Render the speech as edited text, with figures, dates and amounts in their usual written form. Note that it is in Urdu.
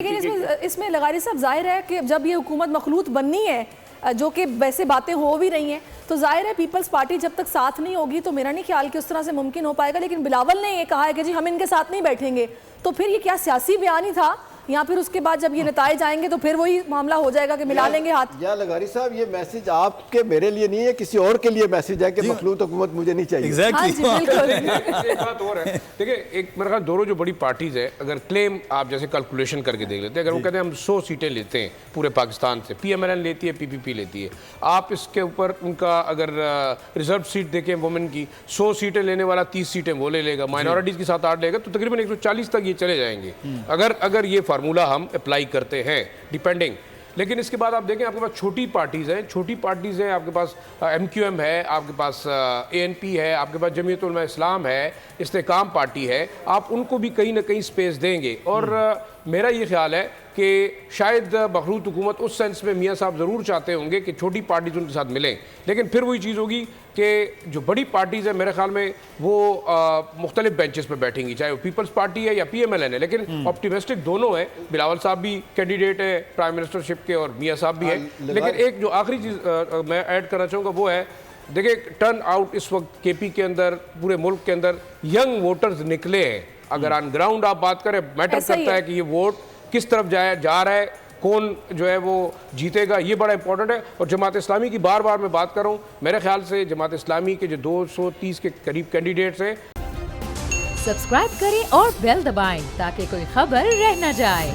لیکن اس میں لغاری صاحب ظاہر ہے کہ جب یہ حکومت مخلوط بننی ہے جو کہ ویسے باتیں ہو بھی رہی ہیں تو ظاہر ہے پیپلز پارٹی جب تک ساتھ نہیں ہوگی تو میرا نہیں خیال کہ اس طرح سے ممکن ہو پائے گا. لیکن بلاول نے یہ کہا ہے کہ جی ہم ان کے ساتھ نہیں بیٹھیں گے, تو پھر یہ کیا سیاسی بیان ہی تھا یا پھر اس کے بعد جب یہ نتائج آئیں گے تو پھر وہی معاملہ ہو جائے گا کہ ملا لیں گے ہاتھ؟ یا لغاری صاحب یہ میسج آپ کے میرے لیے نہیں ہے, کسی اور کے لیے میسج ہے کہ مخلوط حکومت مجھے نہیں چاہیے. ایک بات اور ہے, دیکھیں ایک میرے خیال دونوں جو بڑی پارٹیز ہے اگر کلیم آپ جیسے کیلکولیشن کر کے دیکھ لیتے ہیں, اگر وہ کہتے ہیں ہم 100 سیٹیں لیتے ہیں پورے پاکستان سے, پی ایم ایل این لیتی ہے, پی پی پی لیتی ہے, آپ اس کے اوپر ان کا اگر ریزرو سیٹ دیکھیں وومن کی 100 سیٹیں لینے والا 30 سیٹیں وہ لے گا, مائنورٹیز کی 7-8 لے گا, تو تقریباً 140 تک یہ چلے جائیں گے اگر یہ فارمولہ ہم اپلائی کرتے ہیں ڈیپینڈنگ. لیکن اس کے بعد آپ دیکھیں آپ کے پاس چھوٹی پارٹیز ہیں, آپ کے پاس ایم کیو ایم ہے, آپ کے پاس اے این پی ہے, آپ کے پاس جمعیت علماء اسلام ہے, استحکام پارٹی ہے, آپ ان کو بھی کہیں نہ کہیں سپیس دیں گے. اور میرا یہ خیال ہے کہ شاید مخلوط حکومت اس سینس میں میاں صاحب ضرور چاہتے ہوں گے کہ چھوٹی پارٹیز ان کے ساتھ ملیں, لیکن پھر وہی چیز ہوگی کہ جو بڑی پارٹیز ہیں میرے خیال میں وہ مختلف بینچز پہ بیٹھیں گی, چاہے وہ پیپلز پارٹی ہے یا پی ایم ایل این ہے. لیکن آپٹیمسٹک دونوں ہیں, بلاول صاحب بھی کینڈیڈیٹ ہے پرائم منسٹرشپ کے اور میاں صاحب بھی ہے. لیکن ایک جو آخری چیز میں ایڈ کرنا چاہوں گا وہ ہے, دیکھیں ٹرن آؤٹ اس وقت کے پی کے اندر پورے ملک کے اندر ینگ ووٹرز نکلے ہیں. اگر آن گراؤنڈ آپ بات کریں میٹر کرتا ہے کہ یہ ووٹ کس طرف جا رہا ہے, کون جو ہے وہ جیتے گا, یہ بڑا امپورٹنٹ ہے. اور جماعت اسلامی کی بار بار میں بات کر رہا ہوں, میرے خیال سے جماعت اسلامی کے جو 230 کے قریب کینڈیڈیٹس ہیں. سبسکرائب کریں اور بیل دبائیں تاکہ کوئی خبر رہ نہ جائے.